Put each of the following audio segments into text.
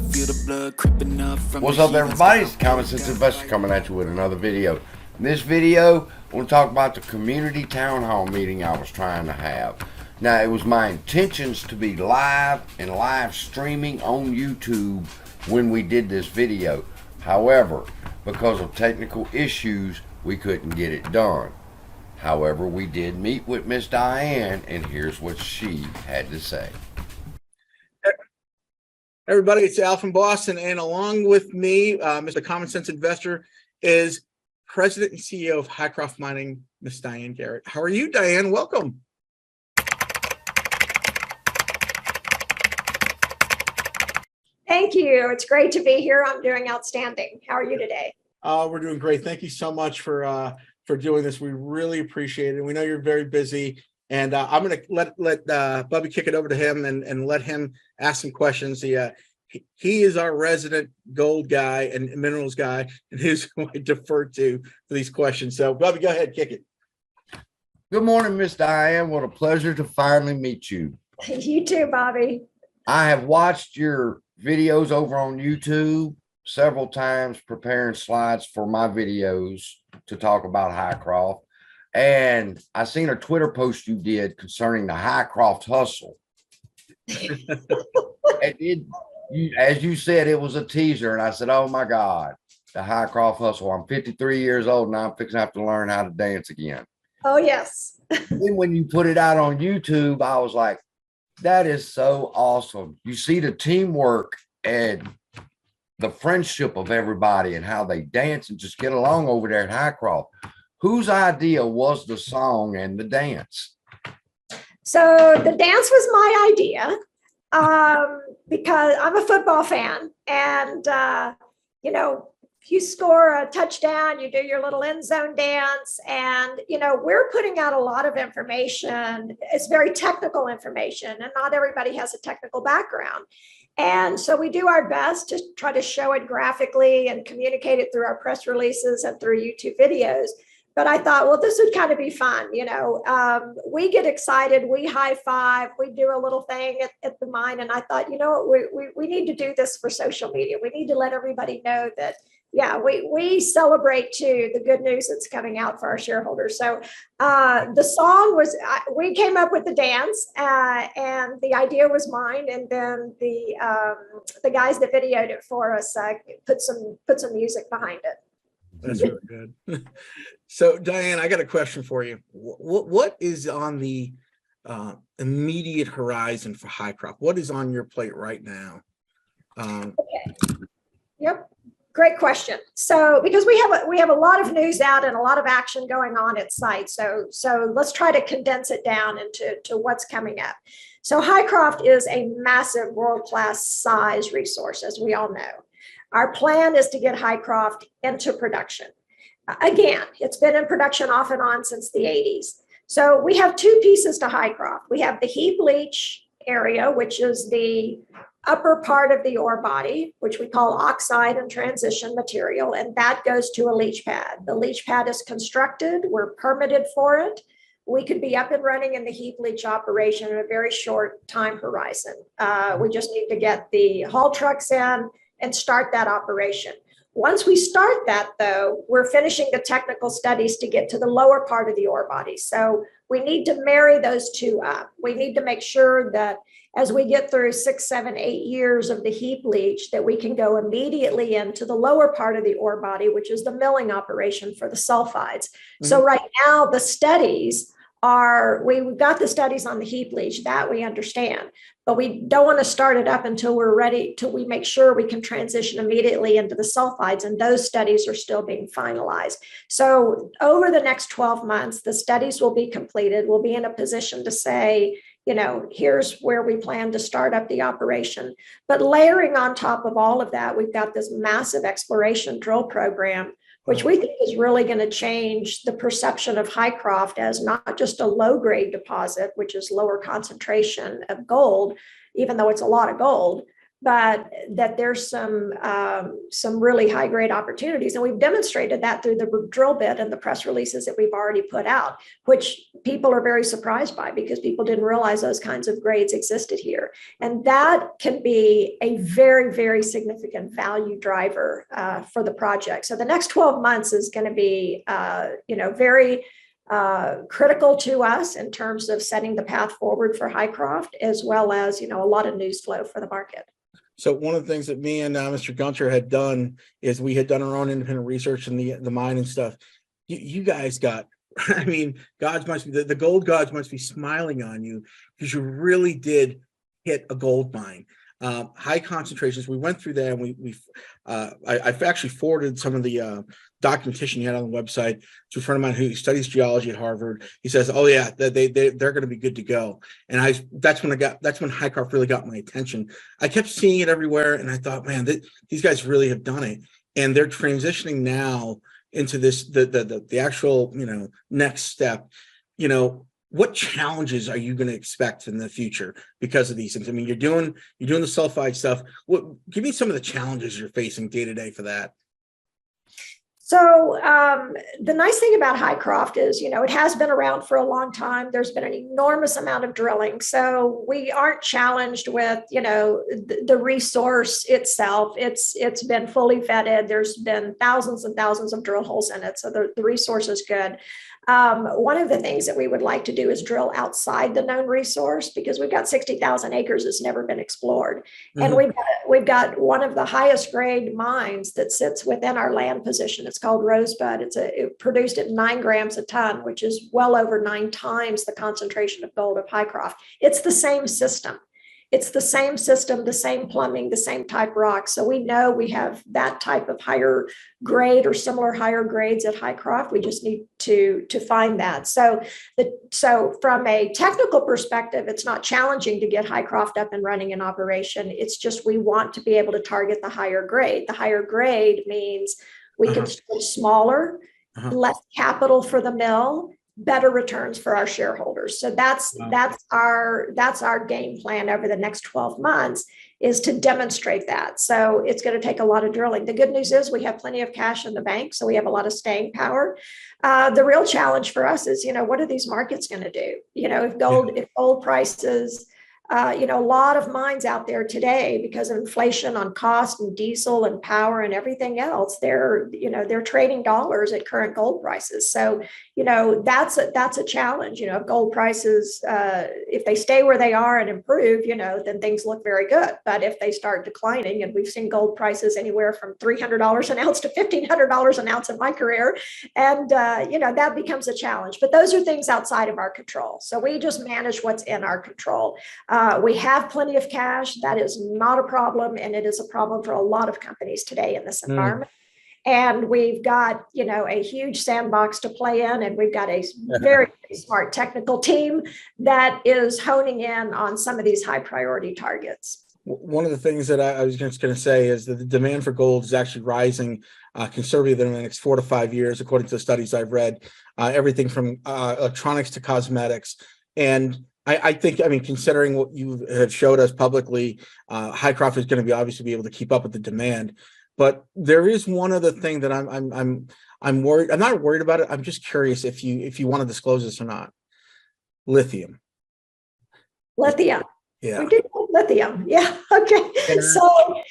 feel the blood creeping up from What's up, everybody? It's Common Sense Investor coming at you with another video. In this video, we'll talk about the community town hall meeting I was trying to have. Now, it was my intentions to be live and live streaming on YouTube when we did this video. However, because of technical issues, we couldn't get it done. However, we did meet with Miss Diane, and here's what she had to say. Everybody, it's Al from Boston, and along with me, Mr. Common Sense Investor, is President and CEO of Hycroft Mining, Miss Diane Garrett. How are you, Diane? Welcome. Thank you. It's great to be here. I'm doing outstanding. How are you today? We're doing great. Thank you so much for doing this. We really appreciate it. We know you're very busy, and I'm going to let Bubby kick it over to him and let him ask some questions. He is our resident gold guy and minerals guy, and who's who I defer to for these questions. So, Bubby, go ahead, kick it. Good morning, Miss Diane. What a pleasure to finally meet you. You too, Bobby. I have watched your videos over on YouTube several times, preparing slides for my videos to talk about Hycroft. And I seen a Twitter post you did concerning the Hycroft hustle. As you said, it was a teaser, and I said, oh my God, the Hycroft hustle. I'm 53 years old, and I'm fixing to have to learn how to dance again. Oh, yes. Then when you put it out on YouTube, I was like, that is so awesome. You see the teamwork and the friendship of everybody and how they dance and just get along over there at Hycroft. Whose idea was the song and the dance? So the dance was my idea because I'm a football fan. And, if you score a touchdown, you do your little end zone dance. And, we're putting out a lot of information. It's very technical information, and not everybody has a technical background. And so we do our best to try to show it graphically and communicate it through our press releases and through YouTube videos. But I thought, well, this would kind of be fun. We get excited, we high five, we do a little thing at the mine. And I thought, we need to do this for social media. We need to let everybody know that, yeah, we celebrate too the good news that's coming out for our shareholders. So the song was, we came up with the dance, and the idea was mine. And then the guys that videoed it for us put some music behind it. That's really good. So, Diane, I got a question for you. What is on the immediate horizon for Hycroft? What is on your plate right now? Okay. Yep. Great question. So, because we have a lot of news out and a lot of action going on at site. So let's try to condense it down into what's coming up. So Hycroft is a massive world-class size resource, as we all know. Our plan is to get Hycroft into production. Again, it's been in production off and on since the 80s. So we have two pieces to Hycroft. We have the heap leach area, which is the upper part of the ore body, which we call oxide and transition material, and that goes to a leach pad. The leach pad is constructed, we're permitted for it. We could be up and running in the heap leach operation in a very short time horizon. We just need to get the haul trucks in and start that operation. Once we start that, though, we're finishing the technical studies to get to the lower part of the ore body. So we need to marry those two up. We need to make sure that as we get through 6, 7, 8 years of the heap leach, that we can go immediately into the lower part of the ore body, which is the milling operation for the sulfides. Mm-hmm. So right now, the studies we've got the studies on the heap leach, that we understand, but we don't want to start it up until we're ready, till we make sure we can transition immediately into the sulfides, and those studies are still being finalized. So over the next 12 months, the studies will be completed. We'll be in a position to say, here's where we plan to start up the operation. But layering on top of all of that, we've got this massive exploration drill program, which we think is really going to change the perception of Hycroft as not just a low-grade deposit, which is lower concentration of gold, even though it's a lot of gold, but that there's some really high grade opportunities. And we've demonstrated that through the drill bit and the press releases that we've already put out, which people are very surprised by because people didn't realize those kinds of grades existed here. And that can be a very, very significant value driver for the project. So the next 12 months is going to be, very critical to us in terms of setting the path forward for Hycroft, as well as, a lot of news flow for the market. So one of the things that me and Mr. Gunter had done is we had done our own independent research in the mine and stuff. You guys got, I mean, gods must be, the gold gods must be smiling on you because you really did hit a gold mine. High concentrations. We went through that, and I've actually forwarded some of the documentation you had on the website to a friend of mine who studies geology at Harvard. He says, "Oh yeah, they're going to be good to go." And that's when Hycroft really got my attention. I kept seeing it everywhere, and I thought, man, these guys really have done it, and they're transitioning now into this the actual next step. What challenges are you going to expect in the future because of these things? I mean, you're doing the sulfide stuff. Give me some of the challenges you're facing day to day for that. So the nice thing about Hycroft is, it has been around for a long time. There's been an enormous amount of drilling. So we aren't challenged with, the resource itself. It's been fully vetted. There's been thousands and thousands of drill holes in it. So the resource is good. One of the things that we would like to do is drill outside the known resource because we've got 60,000 acres that's never been explored. Mm-hmm. And we've got one of the highest grade mines that sits within our land position. It's called Rosebud. It produced at 9 grams a ton, which is well over 9 times the concentration of gold of Hycroft. It's the same system. It's the same system, the same plumbing, the same type rock. So we know we have that type of higher grade or similar higher grades at Hycroft. We just need to find that. So from a technical perspective, it's not challenging to get Hycroft up and running in operation. It's just we want to be able to target the higher grade. The higher grade means we can start smaller, less capital for the mill, better returns for our shareholders. So that's our game plan over the next 12 months is to demonstrate that. So it's going to take a lot of drilling. The good news is we have plenty of cash in the bank, so we have a lot of staying power. The real challenge for us is, what are these markets going to do? If gold prices, a lot of mines out there today, because of inflation on cost and diesel and power and everything else, they're trading dollars at current gold prices. So, that's a challenge. If gold prices, if they stay where they are and improve, then things look very good. But if they start declining, and we've seen gold prices anywhere from $300 an ounce to $1,500 an ounce in my career, and that becomes a challenge. But those are things outside of our control. So we just manage what's in our control. We have plenty of cash. That is not a problem. And it is a problem for a lot of companies today in this environment. And we've got, a huge sandbox to play in. And we've got a very, very smart technical team that is honing in on some of these high priority targets. One of the things that I was just going to say is that the demand for gold is actually rising conservatively in the next 4 to 5 years, according to the studies I've read, everything from electronics to cosmetics. And I think, considering what you have showed us publicly, Hycroft is going to be obviously be able to keep up with the demand. But there is one other thing that I'm worried. I'm not worried about it. I'm just curious if you want to disclose this or not. Lithium. Lithium. Yeah. We do lithium. Yeah. Okay. So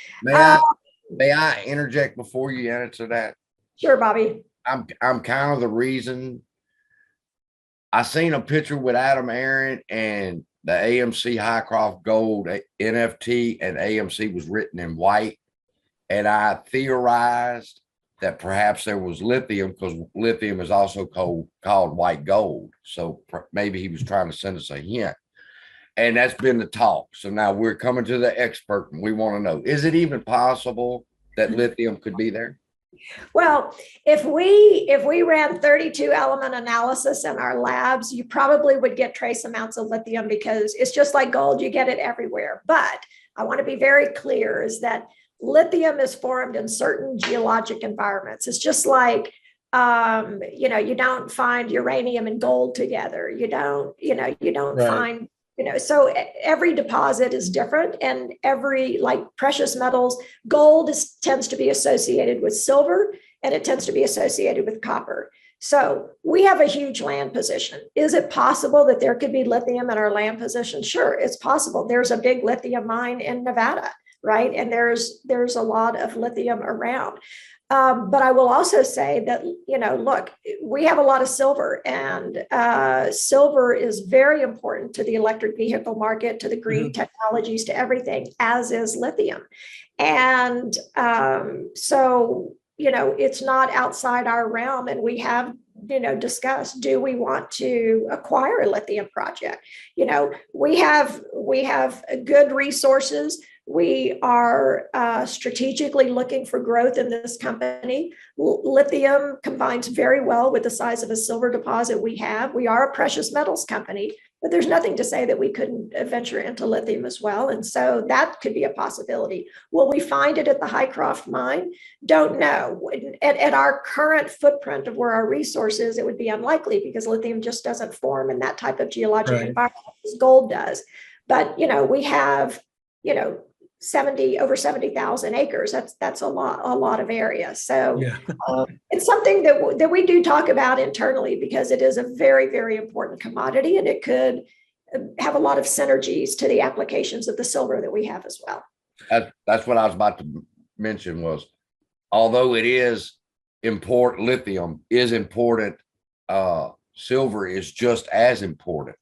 may I interject before you answer that? Sure, Bobby. I'm kind of the reason. I seen a picture with Adam Aaron and the AMC Hycroft Gold NFT, and AMC was written in white. And I theorized that perhaps there was lithium, because lithium is also called white gold. So maybe he was trying to send us a hint. And that's been the talk. So now we're coming to the expert, and we want to know, is it even possible that lithium could be there? Well, if we ran 32 element analysis in our labs, you probably would get trace amounts of lithium, because it's just like gold, you get it everywhere. But I want to be very clear is that lithium is formed in certain geologic environments. It's just like, you don't find uranium and gold together. You don't right. find So every deposit is different, and every, like precious metals, gold tends to be associated with silver, and it tends to be associated with copper. So we have a huge land position. Is it possible that there could be lithium in our land position? Sure, it's possible. There's a big lithium mine in Nevada, right? And there's a lot of lithium around. But I will also say that, look, we have a lot of silver, and silver is very important to the electric vehicle market, to the green technologies, to everything, as is lithium. And so, it's not outside our realm. And we have, discussed, do we want to acquire a lithium project? We have good resources. We are strategically looking for growth in this company. Lithium combines very well with the size of a silver deposit we have. We are a precious metals company, but there's nothing to say that we couldn't venture into lithium as well. And so that could be a possibility. Will we find it at the Hycroft mine? Don't know. At our current footprint of where our resource is, it would be unlikely, because lithium just doesn't form in that type of geologic environment as gold does. But, we have, over 70,000 acres. That's a lot of area. So it's something that we do talk about internally, because it is a very, very important commodity, and it could have a lot of synergies to the applications of the silver that we have as well. That's what I was about to mention, was although it is important, lithium is important, silver is just as important.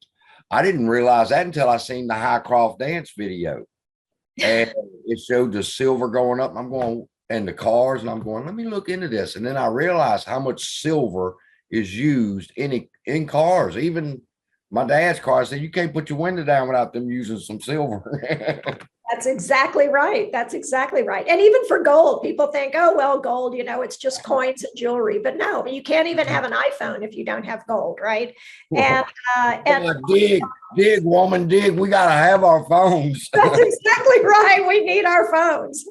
I didn't realize that until I seen the Hycroft dance video. And it showed the silver going up, and I'm going, and the cars, and I'm going, let me look into this. And then I realized how much silver is used in cars. Even my dad's car, I said, you can't put your window down without them using some silver. That's exactly right. That's exactly right. And even for gold, people think, oh, well, gold, it's just coins and jewelry. But no, you can't even have an iPhone if you don't have gold, right? And dig, woman, dig. We got to have our phones. That's exactly right. We need our phones.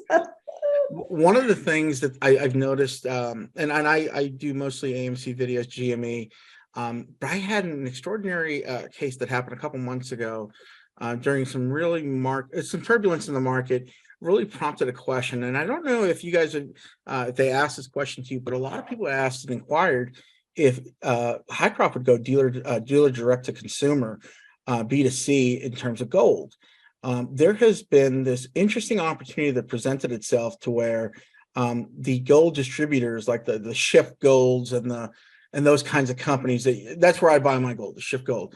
One of the things that I've noticed, and I do mostly AMC videos, GME, but I had an extraordinary case that happened a couple months ago. During some really some turbulence in the market, really prompted a question. And I don't know if you guys if they asked this question to you, but a lot of people asked and inquired if Hycroft would go dealer direct to consumer, B2C, in terms of gold. There has been this interesting opportunity that presented itself to where the gold distributors, like the Shift Golds and those kinds of companies, that's where I buy my gold, the Shift Gold.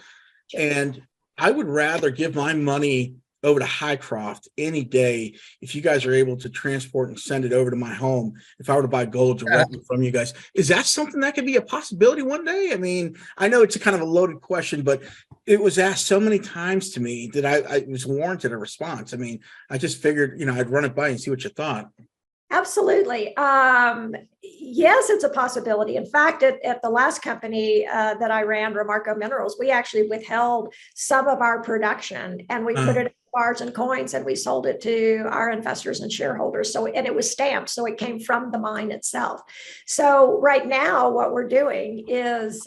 And I would rather give my money over to Hycroft any day if you guys are able to transport and send it over to my home, if I were to buy gold directly from you guys. Is that something that could be a possibility one day? I mean, I know it's a kind of a loaded question, but it was asked so many times to me that I was warranted a response. I mean, I just figured, I'd run it by and see what you thought. Absolutely. Yes, it's a possibility. In fact, at the last company that I ran, Remarco Minerals, we actually withheld some of our production, and we put it in bars and coins, and we sold it to our investors and shareholders. And it was stamped, so it came from the mine itself. So right now, what we're doing is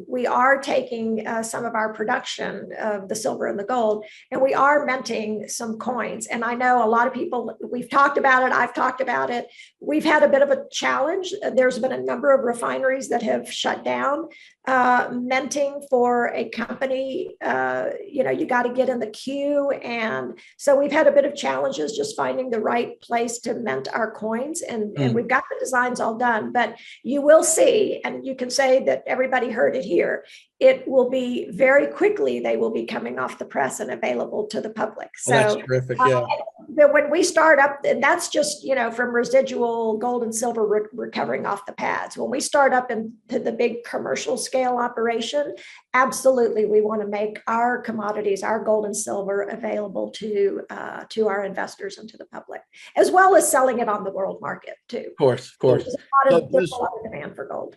we are taking some of our production of the silver and the gold, and we are minting some coins. And I know a lot of people, we've talked about it. I've talked about it. We've had a bit of a challenge. There's been a number of refineries that have shut down. Minting for a company, you got to get in the queue. And so we've had a bit of challenges just finding the right place to mint our coins. And we've got the designs all done, but you will see, and you can say that everybody heard it here, it will be very quickly, they will be coming off the press and available to the public. So that's terrific. Yeah. When we start up, and that's just, from residual gold and silver recovering off the pads. When we start up into the big commercial scale operation, absolutely, we want to make our commodities, our gold and silver, available to our investors and to the public, as well as selling it on the world market too. Of course. There's a lot of demand for gold.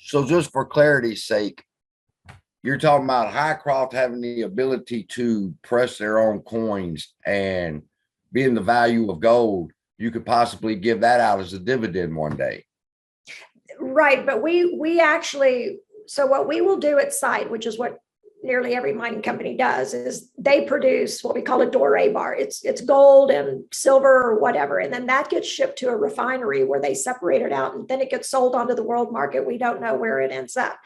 So just for clarity's sake, you're talking about Hycroft having the ability to press their own coins, and being the value of gold, you could possibly give that out as a dividend one day. Right. But we actually, so what we will do at site, which is what nearly every mining company does, is they produce what we call a doré bar. It's gold and silver or whatever, and then that gets shipped to a refinery where they separate it out, and then it gets sold onto the world market. We don't know where it ends up.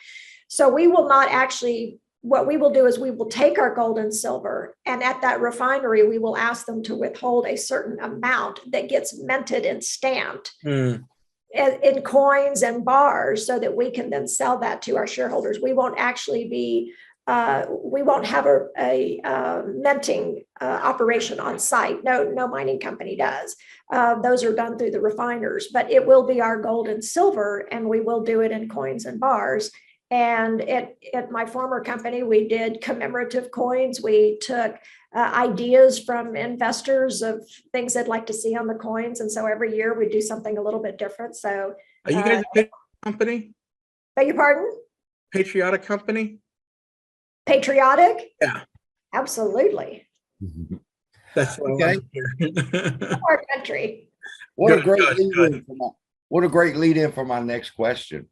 So we will not actually, what we will do is we will take our gold and silver, and at that refinery, we will ask them to withhold a certain amount that gets minted and stamped in coins and bars so that we can then sell that to our shareholders. We won't actually be, we won't have a minting operation on site. No mining company does. Those are done through the refiners, but it will be our gold and silver, and we will do it in coins and bars. And at my former company, we did commemorative coins. We took ideas from investors of things they'd like to see on the coins. And so every year we do something a little bit different. So Are you guys a patriotic company? beg your pardon? Patriotic company? Patriotic? Yeah. Absolutely. That's what Okay. I like to hear. Our country. What a Good, great good, lead good. in for my, what a great lead in for my next question.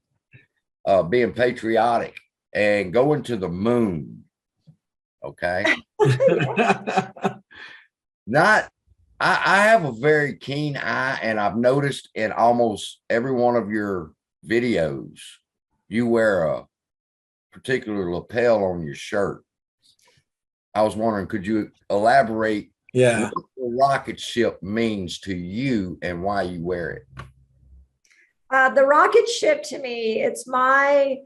Being patriotic and going to the moon. Okay. Not, I have a very keen eye, and I've noticed in almost every one of your videos, you wear a particular lapel on your shirt. I was wondering, could you elaborate Yeah. what the rocket ship means to you and why you wear it? The rocket ship, to me, it's my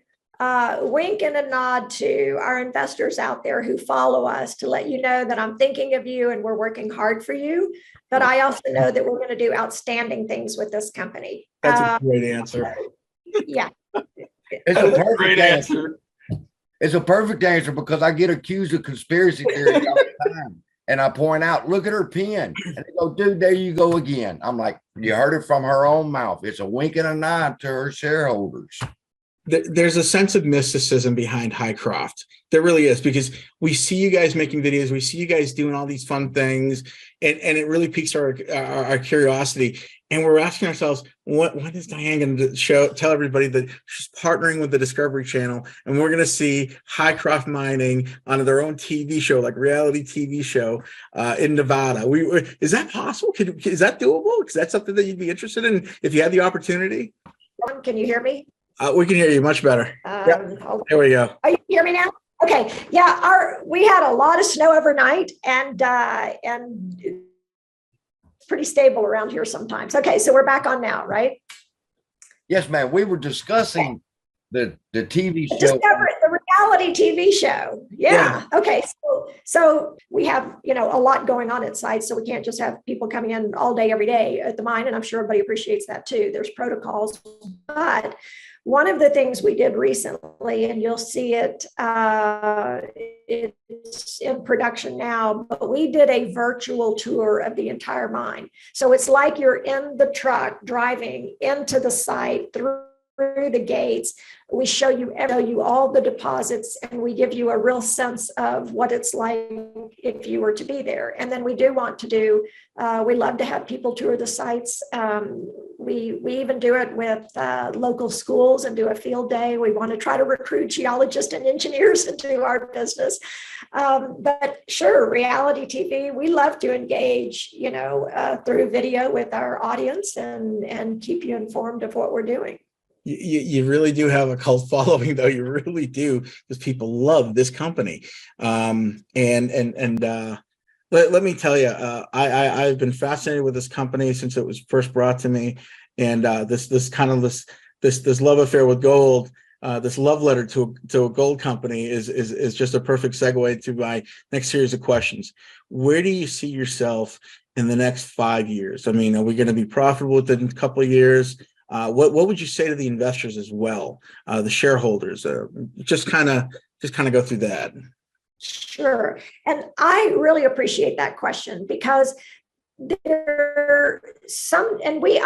wink and a nod to our investors out there who follow us, to let you know that I'm thinking of you and we're working hard for you. But I also know that we're going to do outstanding things with this company. That's a great answer. Yeah. It's a perfect Great answer. It's a perfect answer because I get accused of conspiracy theory all the time. And I point out, look at her pen. And they go, dude, there you go again. I'm like, you heard it from her own mouth. It's a wink and a nod to her shareholders. There's a sense of mysticism behind Hycroft. There really is, because we see you guys making videos, we see you guys doing all these fun things, and it really piques our curiosity. And we're asking ourselves, when is Diane going to tell everybody that she's partnering with the Discovery Channel, and we're going to see Hycroft mining on their own TV show, like reality TV show in Nevada? Is that possible? Is that doable? Is that something that you'd be interested in if you had the opportunity? Can you hear me? We can hear you much better. Yep. Hold on. There we go. Oh, you can hear me now? Okay. Yeah, we had a lot of snow overnight, and it's pretty stable around here sometimes. Okay, so we're back on now, right? Yes, ma'am. We were discussing the TV show. Discovery, the reality TV show. Yeah. Okay. So we have, a lot going on at site, so we can't just have people coming in all day, every day at the mine. And I'm sure everybody appreciates that too. There's protocols, but one of the things we did recently, and you'll see it, it's in production now, but we did a virtual tour of the entire mine. So it's like you're in the truck driving into the site through the gates. We show you all the deposits, and we give you a real sense of what it's like if you were to be there. And then we do want to do, we love to have people tour the sites. We even do it with local schools and do a field day. We want to try to recruit geologists and engineers into our business. But sure, reality TV, we love to engage, through video with our audience and keep you informed of what we're doing. You really do have a cult following, though. You really do, because people love this company. Let me tell you, I've been fascinated with this company since it was first brought to me, and this love affair with gold, this love letter to a gold company is just a perfect segue to my next series of questions. Where do you see yourself in the next 5 years? I mean, are we going to be profitable within a couple of years? What would you say to the investors as well, the shareholders? Just kind of go through that. Sure. And I really appreciate that question, because I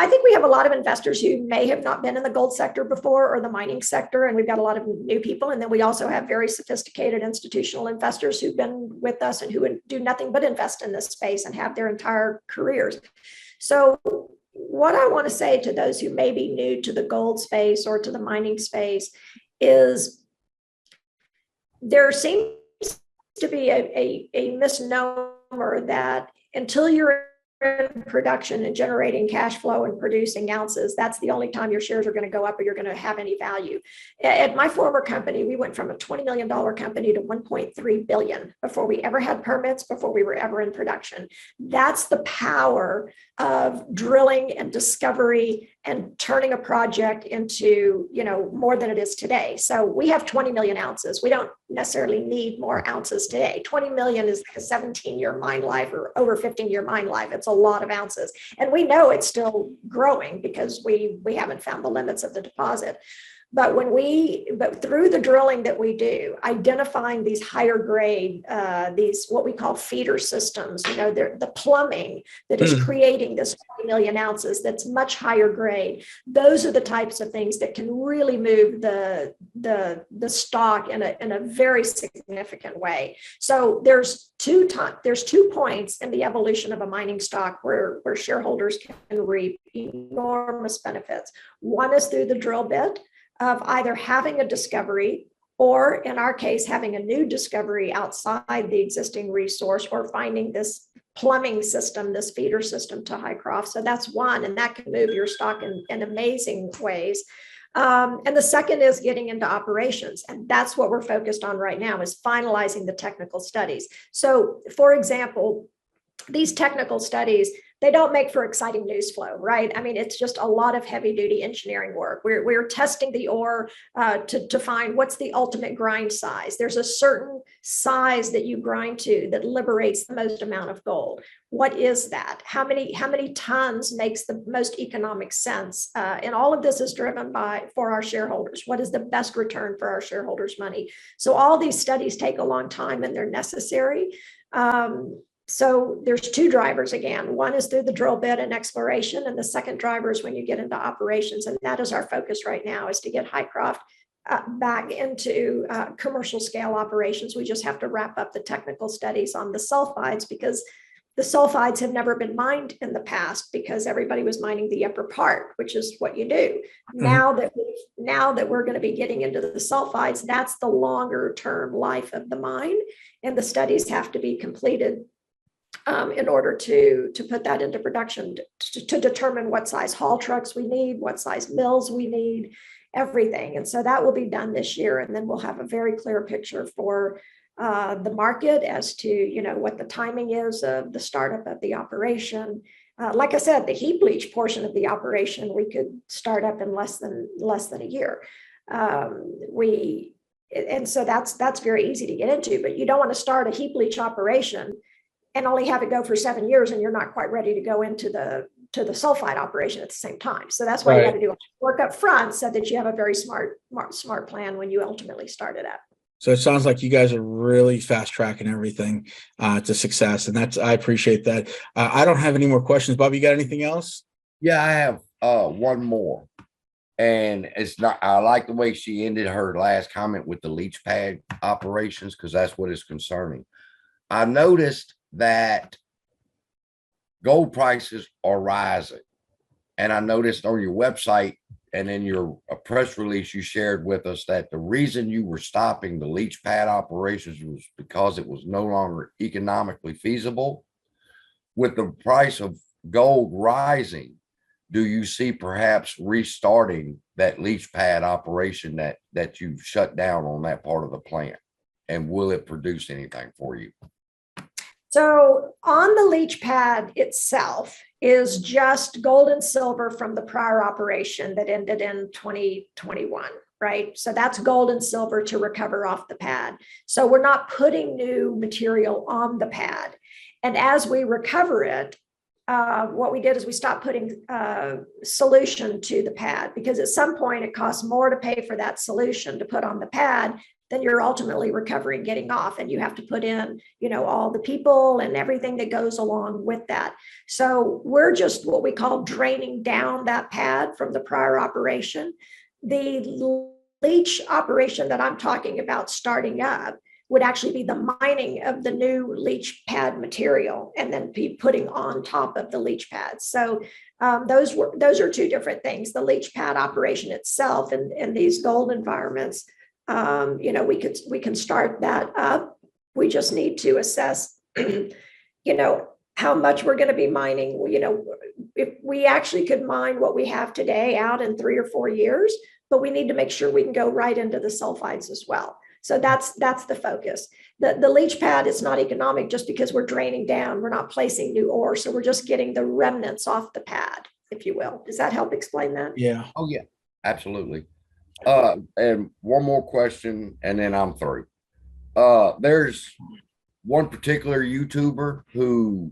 think we have a lot of investors who may have not been in the gold sector before or the mining sector, and we've got a lot of new people. And then we also have very sophisticated institutional investors who've been with us and who do nothing but invest in this space and have their entire careers. So what I want to say to those who may be new to the gold space or to the mining space is there seems to be a misnomer that until you're in production and generating cash flow and producing ounces, that's the only time your shares are going to go up or you're going to have any value. At my former company, we went from a $20 million company to 1.3 billion before we ever had permits, before we were ever in production. That's the power of drilling and discovery and turning a project into, more than it is today. So we have 20 million ounces. We don't necessarily need more ounces today. 20 million is like a 17-year mine life or over 15-year mine life. It's a lot of ounces. And we know it's still growing because we haven't found the limits of the deposit. But through the drilling that we do, identifying these higher grade, these what we call feeder systems, the plumbing that is creating this 20 million ounces that's much higher grade. Those are the types of things that can really move the stock in a very significant way. So there's two points in the evolution of a mining stock where shareholders can reap enormous benefits. One is through the drill bit of either having a discovery or, in our case, having a new discovery outside the existing resource, or finding this plumbing system, this feeder system to Hycroft. So that's one, and that can move your stock in amazing ways. And the second is getting into operations. And that's what we're focused on right now, is finalizing the technical studies. So, for example, these technical studies, they don't make for exciting news flow, right? I mean, it's just a lot of heavy duty engineering work. We're testing the ore to find what's the ultimate grind size. There's a certain size that you grind to that liberates the most amount of gold. What is that? How many tons makes the most economic sense? And all of this is driven for our shareholders. What is the best return for our shareholders' money? So all these studies take a long time and they're necessary. So there's two drivers again. One is through the drill bit and exploration, and the second driver is when you get into operations, and that is our focus right now, is to get Hycroft back into commercial scale operations. We just have to wrap up the technical studies on the sulfides, because the sulfides have never been mined in the past because everybody was mining the upper part, which is what you do. Now that we're going to be getting into the sulfides, that's the longer term life of the mine, and the studies have to be completed in order to put that into production, to determine what size haul trucks we need, what size mills we need, everything. And so that will be done this year. And then we'll have a very clear picture for the market as to, what the timing is of the startup of the operation. Like I said, the heap leach portion of the operation, we could start up in less than a year. And so that's very easy to get into, but you don't want to start a heap leach operation and only have it go for 7 years, and you're not quite ready to go into the sulfide operation at the same time. So that's why you got to do work up front so that you have a very smart plan when you ultimately start it up. So it sounds like you guys are really fast tracking everything to success, and I appreciate that. I don't have any more questions. Bob, you got anything else? Yeah, I have one more, and I like the way she ended her last comment with the leach pad operations, because that's what is concerning. I noticed that gold prices are rising, and I noticed on your website and in your press release you shared with us that the reason you were stopping the leach pad operations was because it was no longer economically feasible. With the price of gold rising, do you see perhaps restarting that leach pad operation that you've shut down on that part of the plant, and will it produce anything for you? So on the leach pad itself is just gold and silver from the prior operation that ended in 2021, right? So that's gold and silver to recover off the pad. So we're not putting new material on the pad. And as we recover it, what we did is we stopped putting solution to the pad, because at some point it costs more to pay for that solution to put on the pad than you're ultimately recovering getting off. And you have to put in, all the people and everything that goes along with that. So we're just what we call draining down that pad from the prior operation. The leach operation that I'm talking about starting up would actually be the mining of the new leach pad material and then be putting on top of the leach pads. So those are two different things. The leach pad operation itself and these gold environments, we can start that up We just need to assess, how much we're going to be mining. If we actually could mine what we have today out in 3 or 4 years, but we need to make sure we can go right into the sulfides as well. So that's the focus. The leach pad is not economic just because we're draining down. We're not placing new ore. So we're just getting the remnants off the pad, if you will. Does that help explain that? Yeah. Oh yeah, absolutely. And one more question and then I'm through. There's one particular YouTuber who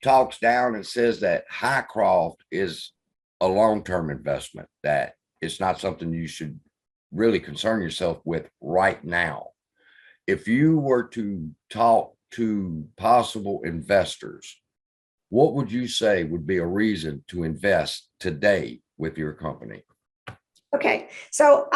talks down and says that Hycroft is a long-term investment, that it's not something you should really concern yourself with right now. If you were to talk to possible investors, what would you say would be a reason to invest today with your company? Okay, so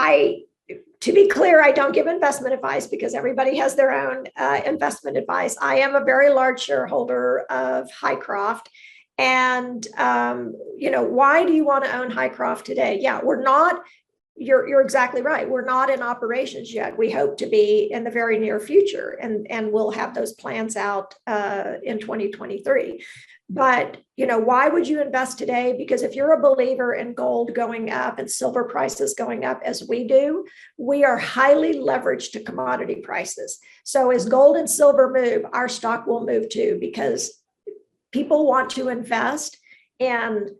to be clear, I don't give investment advice because everybody has their own investment advice. I am a very large shareholder of Hycroft. And, why do you want to own Hycroft today? Yeah, we're not, you're exactly right. We're not in operations yet. We hope to be in the very near future, and we'll have those plans out in 2023. But, why would you invest today? Because if you're a believer in gold going up and silver prices going up as we do, we are highly leveraged to commodity prices. So as gold and silver move, our stock will move too, because people want to invest in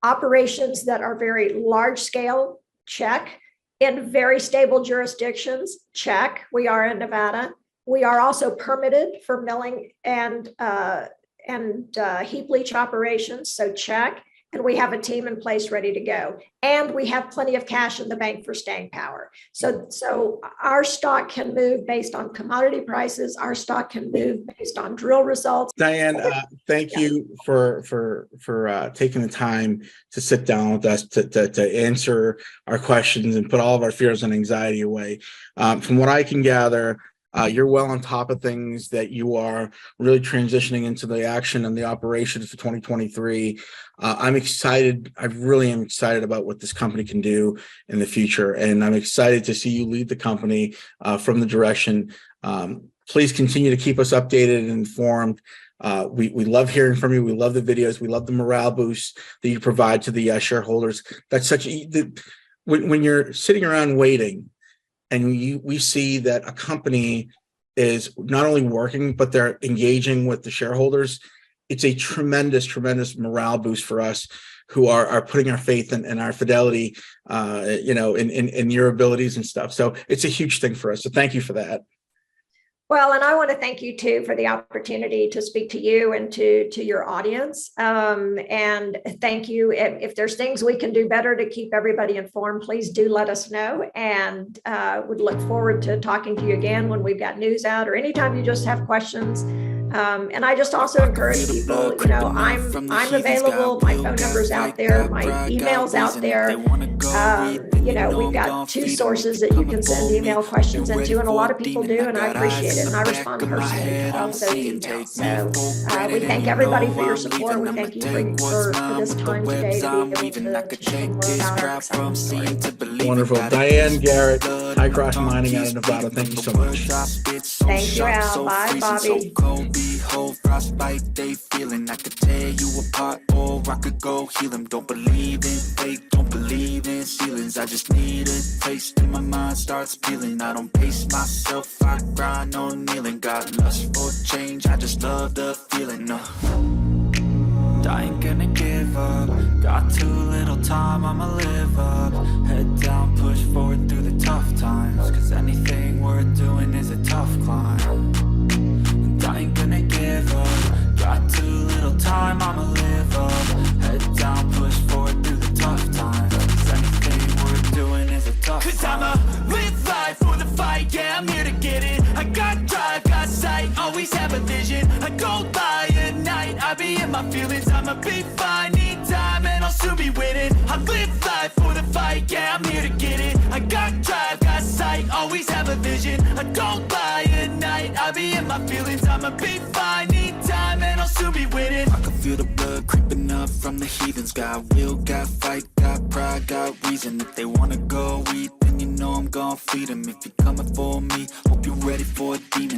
operations that are very large scale, check. In very stable jurisdictions, check. We are in Nevada. We are also permitted for milling and heap leach operations, so check. And we have a team in place ready to go. And we have plenty of cash in the bank for staying power. So our stock can move based on commodity prices. Our stock can move based on drill results. Diane, thank you for taking the time to sit down with us to answer our questions and put all of our fears and anxiety away. From what I can gather, you're well on top of things, that you are really transitioning into the action and the operations for 2023. I'm excited. I really am excited about what this company can do in the future. And I'm excited to see you lead the company from the direction. Please continue to keep us updated and informed. We love hearing from you. We love the videos. We love the morale boost that you provide to the shareholders. That's when you're sitting around waiting, and we see that a company is not only working, but they're engaging with the shareholders. It's a tremendous, tremendous morale boost for us who are putting our faith in our fidelity, in your abilities and stuff. So it's a huge thing for us. So thank you for that. Well, and I want to thank you too for the opportunity to speak to you and to your audience. And thank you. If there's things we can do better to keep everybody informed, please do let us know. And would look forward to talking to you again when we've got news out, or anytime you just have questions. And I just also encourage people, I'm available. My phone number's out there. My email's out there. We've got 2 sources that you can send email questions into, and a lot of people do, and I appreciate it. And I respond personally to all of those emails. So we thank everybody for your support. We thank you for this time today to be able to share more about our exciting story. Wonderful. Diane, Garrett, Hycroft Mining out of Nevada. Thank you so much. Thank you, Al. Bye, Bobby. Frostbite, they feeling I could tear you apart, or I could go heal them. Don't believe in fate, don't believe in ceilings. I just need a taste and my mind starts peeling. I don't pace myself, I grind on kneeling. Got lust for change, I just love the feeling. I ain't gonna give up. Got too little time, I'ma live up. Head down, push forward through the tough times, cause anything worth doing is a tough climb. I ain't gonna give up. Got too little time, I'ma live up. Head down, push forward through the tough times, cause anything worth doing is a tough climb. Cause I'ma live life for the fight, yeah, I'm here to get it. I got drive, got sight, always have a vision. I go by at night, I be in my feelings. I'ma be fine, need time, and I'll soon be winning. I live life for the fight, yeah, I'm here to get it. I got drive, got sight, always have a vision. I don't lie at night, I be in my feelings. I'ma be fine, need time, and I'll soon be winning. I can feel the blood creeping up from the heathens. Got will, got fight, got pride, got reason. If they wanna go eat, then you know I'm gon' feed them. If you're coming for me, hope you're ready. ready for a demon.